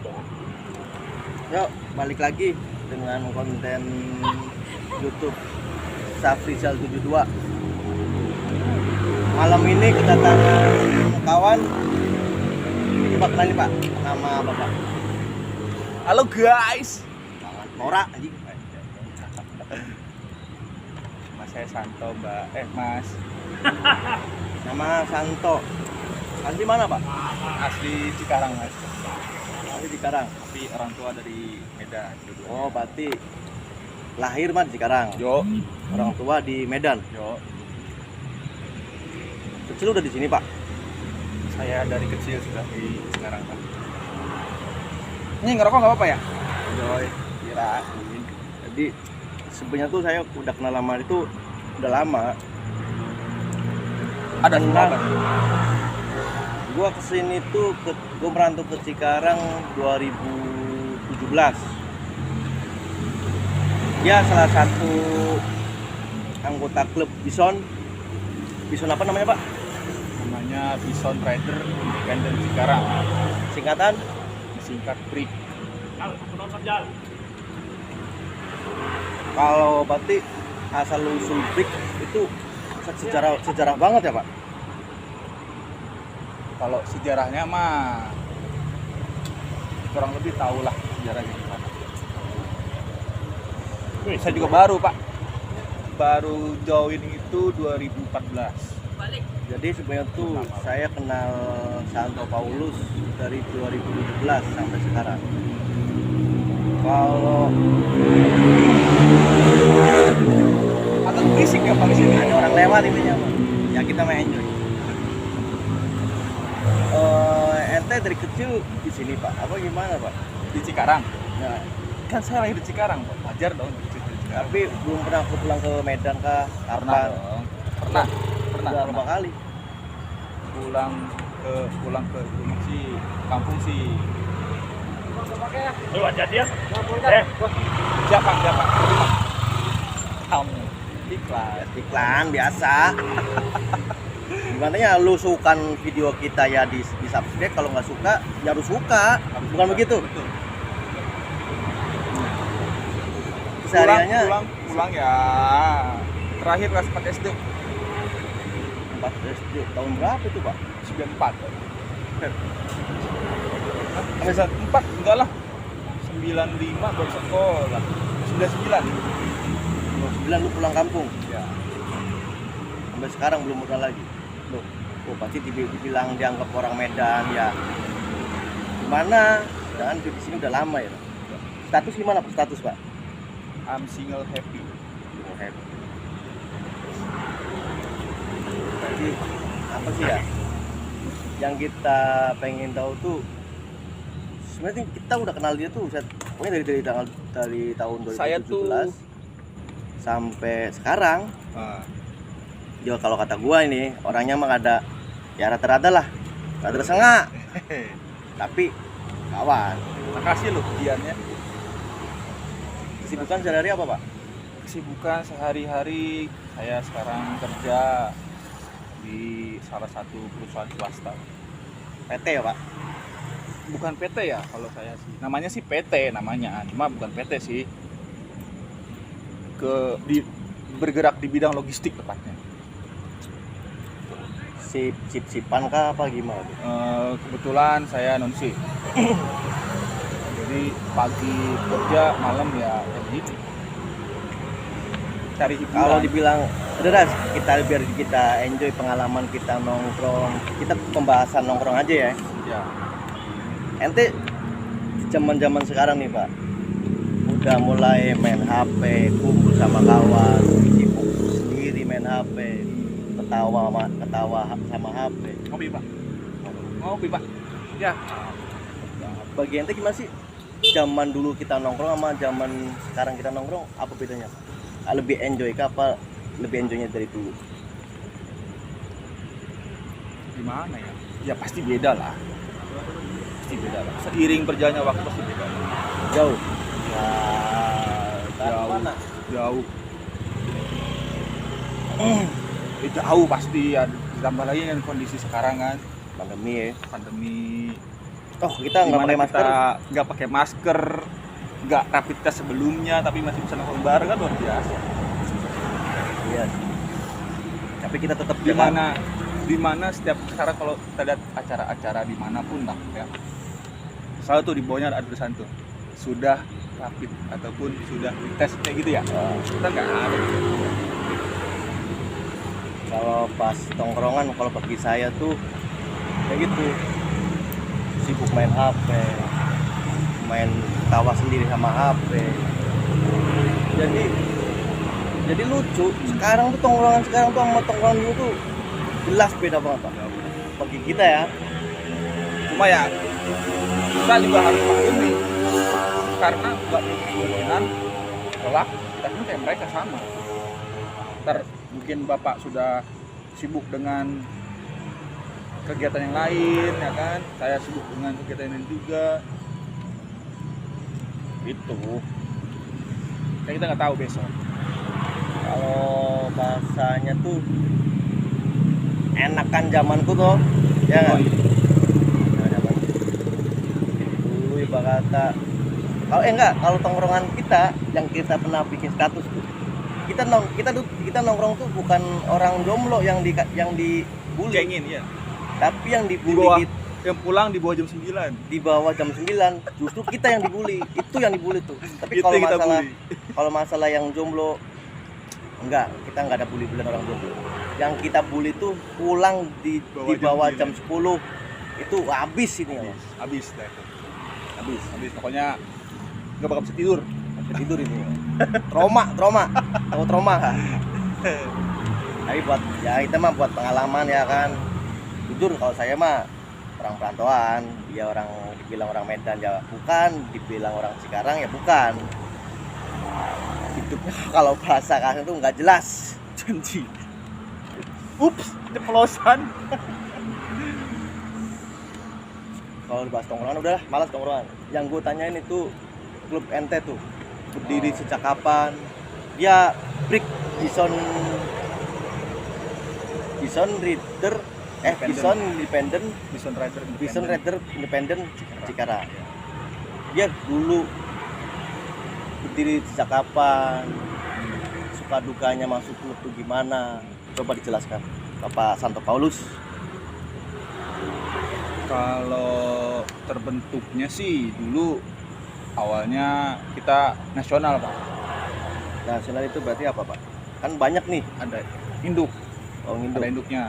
Yuk, balik lagi dengan konten YouTube Safrizal 72. Malam ini kedatangan kawan. Coba kenalin Pak, nama Bapak. Halo guys. Nora anjing. Mas saya Santo, Mbak. Mas. Nama Santo. Asli mana Pak? Asli Cikarang, Mas. Asli Cikarang. Tapi orang tua dari Medan dua-duanya. Oh, berarti lahir mah di Cikarang. Yo. Orang tua di Medan. Yo. Kecil udah di sini Pak. Saya dari kecil sudah di Cikarang, Pak. Ini ngerokok nggak apa-apa ya? Joy, kirain. Jadi sebenarnya tuh saya udah kenal lama itu udah lama. Ada semua, Pak. Gua kesini tuh gua merantau ke Cikarang 2017. Ya salah satu anggota klub Bison. Bison apa namanya Pak? Namanya Bison Rider Independent Cikarang. Singkatan? Singkat BRIC. Kalau berarti asal usul BRIC itu sejarah banget ya Pak? Kalau sejarahnya mah kurang lebih tahu lah sejarahnya gimana. Saya juga baru, Pak. Baru join itu 2014. Jadi sebenarnya tuh saya kenal Santo Paulus dari 2017 sampai sekarang. Kalau Agak berisik ya Pak di sini. ada orang lewat intinya Pak, ya kita main enjoy. Ente dari kecil di sini Pak, apa gimana Pak? Di Cikarang. Nah, Kan saya lahir di Cikarang, Pak. Wajar dong di Cikarang. tapi belum pernah aku pulang ke Medan kah? Pernah Kapan? dong. Pernah. Udah berapa kali? Pulang ke rumah sih, kampung sih. Siapa? Kamu. Iklan. Iklan biasa. Gimana ya, lu sukan video kita ya di subscribe, kalau nggak suka ya harus suka, bukan begitu? Betul. Sehariannya Pulang ya. Terakhir kelas 4 SD 4 SD tahun berapa itu Pak? 94. Sampai 4 enggak lah. 95 baru sekolah. 99. 9 lu pulang kampung, Ya. sampai sekarang belum pulang lagi. Loh, pasti dibilang dianggap orang Medan ya. Gimana? Jangan di sini udah lama ya. Status gimana Pak? Status Pak? I'm single happy. Oh, happy. Jadi apa sih ya? Yang kita pengen tahu tuh sebenarnya kita udah kenal dia tuh pokoknya dari tahun 2017 Saya tuh sampai sekarang. ah, Ya kalau kata gua ini orangnya mah ada ya rata-rata lah, rata sengak, tapi kawan. makasih loh pujiannya. Kesibukan sehari-hari apa Pak? Kesibukan sehari-hari saya sekarang kerja di salah satu perusahaan swasta. PT ya Pak? Bukan PT ya kalau saya sih. Namanya sih PT namanya, cuma bukan PT sih. Bergerak di bidang logistik tepatnya. Sip-sipan kah apa gimana tuh? Kebetulan saya non shift. Jadi pagi kerja, malam ya gitu. Cari hiburan. Kalau dibilang udah dah, biar kita enjoy pengalaman kita nongkrong, kita pembahasan nongkrong aja ya. Ya, Ente zaman sekarang nih Pak, udah mulai main HP, kumpul sama kawan, sibuk sendiri main HP, ketawa sama HP. ngopi Pak. Ngopi Pak. Ya, Bagi ente gimana sih? Zaman dulu kita nongkrong sama zaman sekarang kita nongkrong, apa bedanya? Lebih enjoy kah apa lebih enjoynya dari dulu? gimana ya? Ya pasti beda lah. Pasti beda lah. Seiring berjalannya waktu pasti beda. Jauh. Ya, jauh. Mana? Jauh. Jauh pasti ya, ditambah lagi kan kondisi sekarang kan Pandemi ya. pandemi Oh, kita nggak pakai masker. Kita nggak pakai masker, nggak rapid test sebelumnya, tapi masih bisa nongkrong bareng kan luar biasa. Iya. Tapi kita tetap Di mana setiap sekarang kalau kita lihat acara-acara dimanapun lah ya, selalu tuh di bawahnya ada tulisan tuh sudah rapid ataupun sudah tes kayak gitu ya. Kita nggak ada. Kalau pas tongkrongan, kalau bagi saya tuh kayak gitu, sibuk main HP, main tawa sendiri sama HP. Jadi lucu. Sekarang tuh tongkrongan sekarang tuh sama tongkrongan dulu tuh jelas beda banget Pak. Bagi kita ya. Cuma ya kita juga harus maklumi karena nggak kemungkinan kelak kita pun kayak mereka sama. Ntar mungkin bapak sudah sibuk dengan kegiatan yang lain ya kan, saya sibuk dengan kegiatan yang lain juga. Itu kayak kita nggak tahu besok. Kalau bahasanya tuh enakan zamanku tuh ya kan. Dulu ibarat kata kalau tongkrongan kita yang kita pernah bikin status tuh, kita nongkrong tuh bukan orang jomblo yang dibully, Cengin ya, tapi yang dibully yang pulang di bawah jam 9. di bawah jam 9 justru kita yang dibully. Itu yang dibully tuh. Tapi Itu yang kita bully. kalau masalah yang jomblo kita nggak ada bully-bulian orang jomblo. Yang kita bully tuh pulang di bawah jam 10 itu habis ini ya. Habis dah itu. Habis pokoknya nggak bakal bisa tidur. Tidur ini. Trauma. Tahu trauma kan? Tapi buat ya kita mah buat pengalaman ya kan. Jujur kalau saya mah orang perantauan, dia dibilang orang Medan ya bukan, dibilang orang Cikarang ya bukan. Hidupnya kalau bahasa kasar itu nggak jelas. Janji. Ups, ceplosan. Kalau dibahas tongkrongan udahlah, malas tongkrongan. Yang gue tanyain itu klub NT tuh berdiri sejak kapan? Dia break Bison Rider Bison Independent Bison Rider Independent Cikarang. Dia dulu berdiri sejak kapan? Suka dukanya masuk klub tuh gimana? Coba dijelaskan, Bapak Santo Paulus. Kalau terbentuknya sih dulu awalnya kita nasional Pak. Nasional itu berarti apa Pak? Kan banyak nih. Ada induk. Oh, induk. Ada induknya.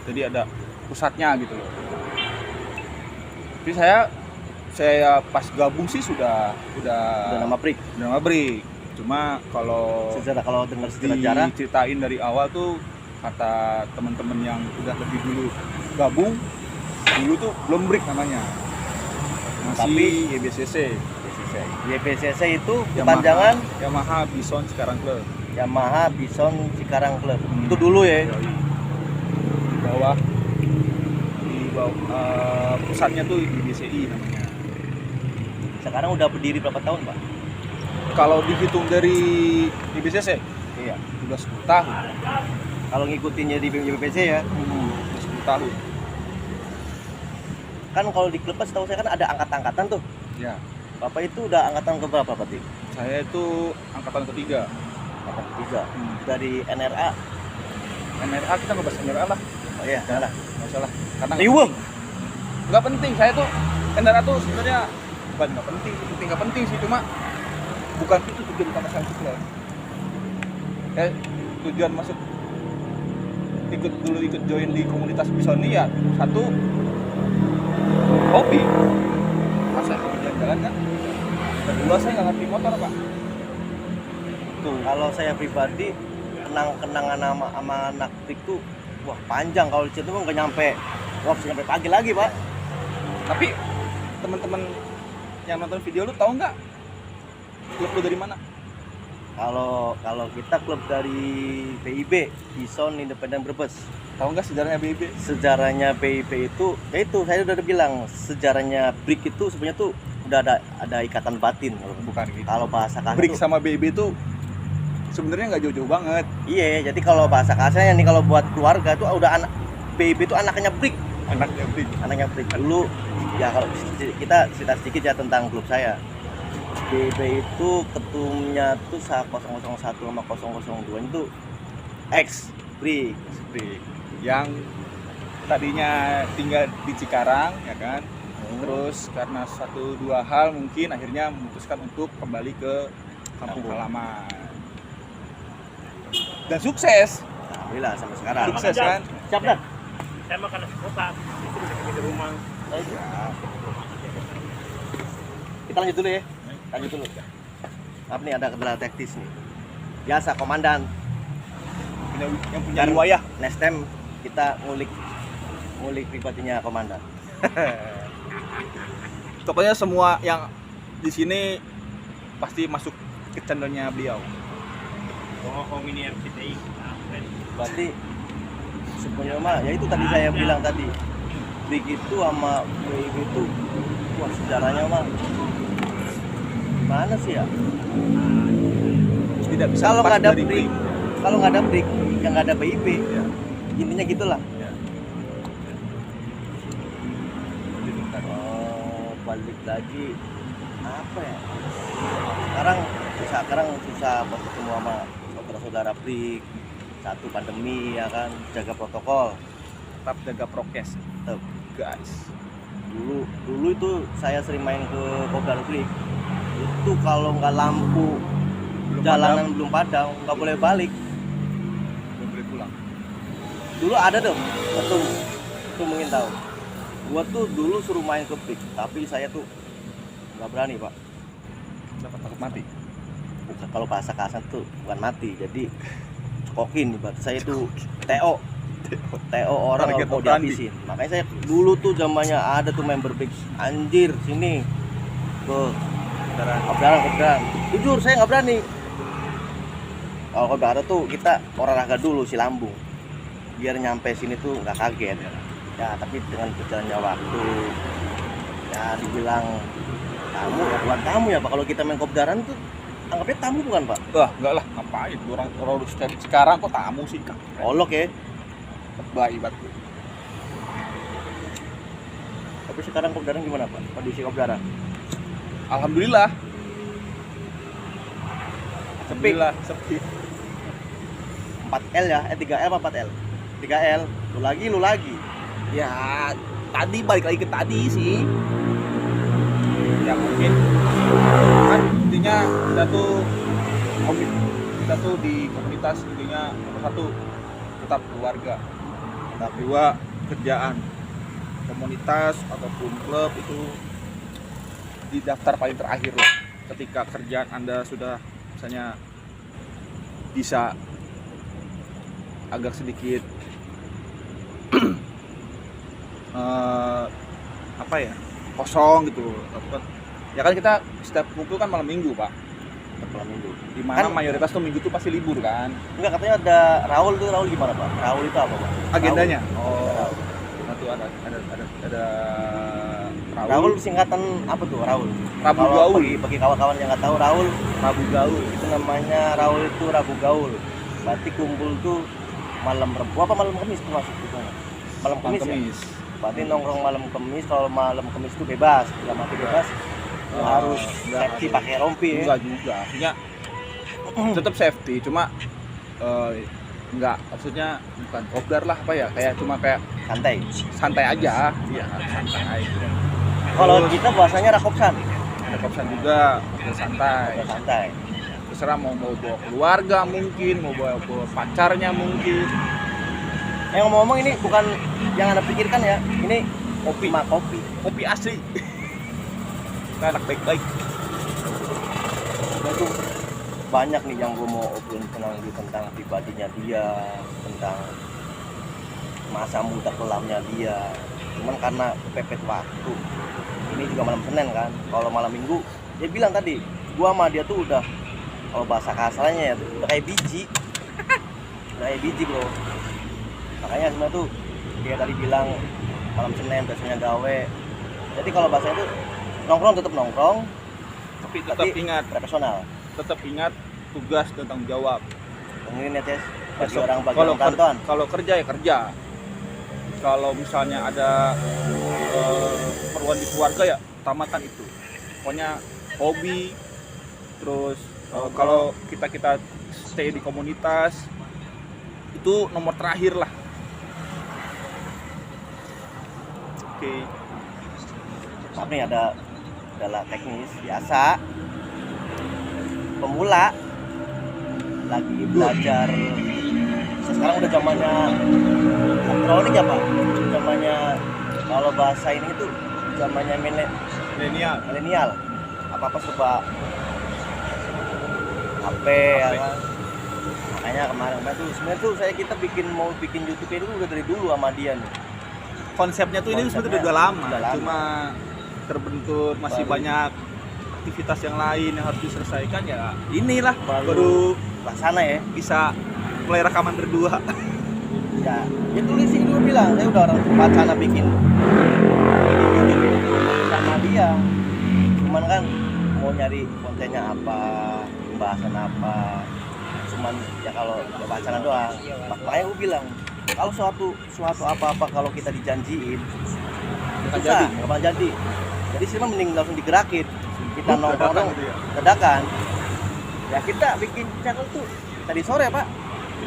Jadi ada pusatnya gitu loh. Tapi saya pas gabung sih sudah nama break. Nama break. Cuma kalau dengar sejarah diceritain dari awal tuh kata teman-teman yang udah lebih dulu gabung, dulu tuh belum break namanya. Masih YBCC. YBCC itu kepanjangan Yamaha Bison Cikarang Club. Yamaha Bison Cikarang Club. Itu dulu ya. Di bawah pusatnya tuh di BCI namanya. Sekarang udah berdiri berapa tahun, Pak? Kalau dihitung dari BCC, iya, udah 10 tahun. Kalau ngikutinnya di BPC ya, udah 10 tahun. Kan kalau di klub setahu saya kan ada angkat-angkatan tuh. Ya. Bapak itu udah angkatan ke berapa berarti? Saya itu angkatan ketiga. Angkatan ketiga. Dari NRA. NRA kita ngebahas NRA lah. Oh iya, jangan lah. Nggak usah lah. Karena nggak penting. Saya tuh NRA tuh sebenarnya bukan nggak penting sih, cuma bukan itu tujuan utama saya juga. Tujuan ikut join di komunitas Bison ya satu hobi, masa jalan-jalan kan. Kedua saya nggak ngerti motor Pak. Tuh kalau saya pribadi kenangan sama anak trik tuh wah panjang. Kalau di situ nggak nyampe, bisa nyampe pagi lagi Pak. Tapi teman-teman yang nonton video lu tahu nggak klub lu dari mana? Kalau kita klub dari PIB, Bison Independent Brebes. Tahu nggak sejarahnya PIB? Sejarahnya PIB itu, ya itu saya udah bilang sejarahnya BRIK itu sebenarnya tuh udah ada ikatan batin. Bukan gitu. Kalau bahasa kasar BRIK sama PIB itu sebenarnya nggak jauh-jauh banget. Iya, jadi kalau bahasa kasarnya nih kalau buat keluarga tuh udah PIB itu anaknya BRIK. Anaknya break. anaknya break dulu. Ya kalau kita cerita sedikit ya tentang klub saya. BB itu ketumnya tuh 001 sama 002 itu ex break. Break. Yang tadinya tinggal di Cikarang ya kan. Terus karena satu dua hal mungkin akhirnya memutuskan untuk kembali ke kampung halaman. Dan sukses. Alhamdulillah sampai sekarang. Sukses kan? Siap dah. Saya makan nasi kotak, itu udah di rumah. Kita lanjut dulu ya. Lanjut dulu. Apa nih ada kendala teknis nih. Biasa komandan. Yang punya Kan riwayah. next time kita ngulik pribadinya komandan. Pokoknya semua yang di sini pasti masuk ke channelnya beliau. Oh, ini RCTI. Berarti sebenarnya mah ya itu tadi saya bilang tadi. Break itu sama WIB itu wah sejarahnya mah mana sih ya? Tidak bisa Kalau lepas nggak ada dari break, kalau nggak ada break, yang nggak ada BIB. Ya. Intinya gitulah. Ya. Oh, balik lagi apa ya? Sekarang susah buat ketemu sama saudara-saudara break. Satu pandemi ya kan, jaga protokol. Tetap jaga prokes, Tetap. guys. Dulu itu saya sering main ke Kopdar Break. Itu kalau nggak lampu jalanan belum padam nggak boleh balik. Belum boleh pulang. Dulu ada tuh ketum mungkin tahu. Gua tuh dulu suruh main ke Break, tapi saya tuh nggak berani pak. Takut mati. Bukan, kalau bahasa kasar tuh bukan mati, jadi cekokin ibarat saya tuh TO orang Target kalau mau operandi. dihabisin. Makanya saya dulu tuh zamannya ada tuh member Break, anjir sini ke Kopdaran. Jujur saya nggak berani. Kalau Kopdaran tuh kita olahraga dulu si lambung, biar nyampe sini tuh nggak kaget. Ya tapi dengan berjalannya waktu, ya dibilang tamu ya bukan tamu ya pak. Kalau kita main Kopdaran tuh anggapnya tamu bukan pak? Wah, enggak lah, ngapain? Orang sekarang kok tamu sih, Kak? Olok ya. Baik batu. Tapi sekarang Kopdaran gimana pak? Kondisi Kopdaran? Alhamdulillah. Sepi. Alhamdulillah, sepi. 4L ya? 3L apa 4L? 3L. Lu lagi. Ya, tadi balik lagi ke tadi sih. Ya mungkin kan intinya kita tuh di komunitas intinya nomor satu tetap keluarga, tetap dua kerjaan. Komunitas ataupun klub itu di daftar paling terakhir loh. Ketika kerjaan Anda sudah misalnya bisa agak sedikit apa ya, kosong gitu. Ya kan kita setiap kumpul kan malam minggu pak, Malam minggu. di mana Kan- mayoritas tuh minggu tuh pasti libur kan Enggak, katanya ada Raul tuh. Raul gimana pak? Raul itu apa pak? agendanya. Raul. Nah tuh ada Raul singkatan apa tuh Raul? Rabu Kalau Gaul. bagi kawan-kawan yang nggak tahu Raul, Rabu Gaul. itu namanya Raul itu Rabu Gaul. Berarti kumpul tuh malam Rabu apa malam Kamis tuh masuk gitu. Malam Kamis, ya? Kemis. Berarti nongkrong malam Kamis. Kalau malam Kamis itu bebas, nggak mati bebas. Lu harus Nggak, safety pakai rompi ya. Enggak juga, artinya tetap safety, cuma enggak, maksudnya bukan kopdar lah apa ya, kayak cuma kayak Santai. santai aja. Iya, santai. Kalau Terus kita bahasanya rakopsan. ada kopsan juga, ada santai. Udah santai. Terserah mau bawa keluarga mungkin, mau bawa pacarnya mungkin. Yang ngomong ini bukan yang anda pikirkan ya. Ini kopi. Kopi asli. Kita anak baik-baik. Udah tuh banyak nih yang gue mau obrolin tentang pribadinya dia, tentang masa muda kelamnya dia. Cuman karena kepepet waktu, ini juga malam Senin kan. Kalau malam Minggu, dia bilang tadi, gua sama dia tuh udah, kalau bahasa kasarnya ya, udah kayak biji. Udah kayak biji bro. Makanya sebenarnya tuh dia tadi bilang malam Senin biasanya gawe. Jadi kalau bahasanya tuh nongkrong tetap nongkrong, Tapi tetap ingat, profesional. tugas dan tanggung jawab. Mungkin ya Tes, bagi Besok, orang kalau kantoran. kalau kerja ya kerja. kalau misalnya ada keperluan di keluarga ya utamakan itu. Pokoknya hobi, terus kalau kita stay di komunitas itu nomor terakhir lah. Oke. Maaf nih, ada kendala teknis biasa. Pemula lagi belajar. Sekarang udah zamannya elektronik ya Pak. Zamannya kalau bahasa ini itu zamannya milenial. Apa-apa serba HP ya kan. Makanya kemarin tuh sebenarnya tuh kita mau bikin YouTube itu udah dari dulu sama dia nih. Konsepnya tuh ini sebenarnya udah lama, cuma terbentur masih Baru. banyak aktivitas yang lain yang harus diselesaikan ya. Inilah Baru baru pelaksana ya. bisa mulai rekaman berdua. Ya tulis sih dulu bilang, saya udah orang wacana bikin sama dia. Cuman kan mau nyari kontennya apa, pembahasan apa. Cuman ya kalau wacana doang. Makanya gue bilang, kalau suatu apa-apa kalau kita dijanjiin, Nggak susah, jadi. nggak bakal jadi. Jadi sih mah mending langsung digerakin. Kita Dadakan nongkrong gitu ya. dadakan. Ya kita bikin channel tuh tadi sore Pak.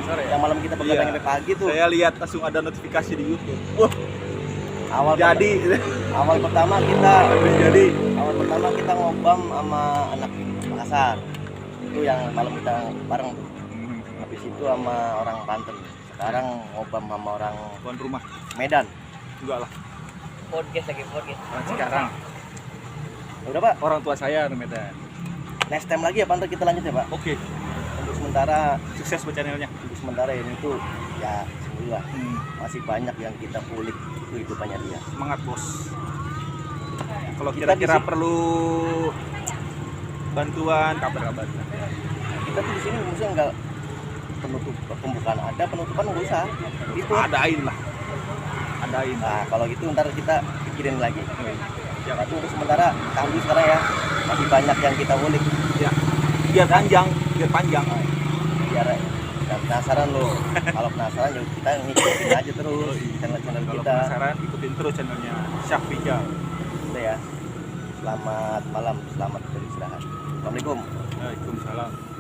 Sore Yang malam kita begadang Iya. sampai pagi tuh. Saya lihat langsung ada notifikasi di YouTube. Wah, Awal jadi awal pertama kita ngobam sama anak Makassar. Itu yang malam kita bareng tuh. Habis itu sama orang Banten. Sekarang ngobam sama orang tuan rumah Medan. juga lah. Podcast. Orang sekarang Ya udah Pak, orang tua saya di Medan. next time lagi ya Pak, ntar kita lanjut ya Pak. Oke, Untuk sementara sukses buat channelnya. ini tuh ya alhamdulillah masih banyak yang kita kulik kehidupannya dia. Semangat bos. Kalau Kita kira-kira di sini- perlu bantuan kabar-kabar. Kita tuh di sini maksudnya enggak pembukaan ada, penutupan nggak usah. Itu. Adain lah. Adain. Nah kalau gitu ntar kita pikirin lagi. Ya, Tapi untuk sementara tahan dulu sekarang ya, masih banyak yang kita ulik. ya. Biar panjang. Biar dan penasaran lo. Kalau penasaran ya kita ngikutin aja terus channel-channel Kalau kita. penasaran ikutin terus channelnya Syafijal. Udah ya. Selamat malam, selamat beristirahat. Assalamualaikum. Waalaikumsalam.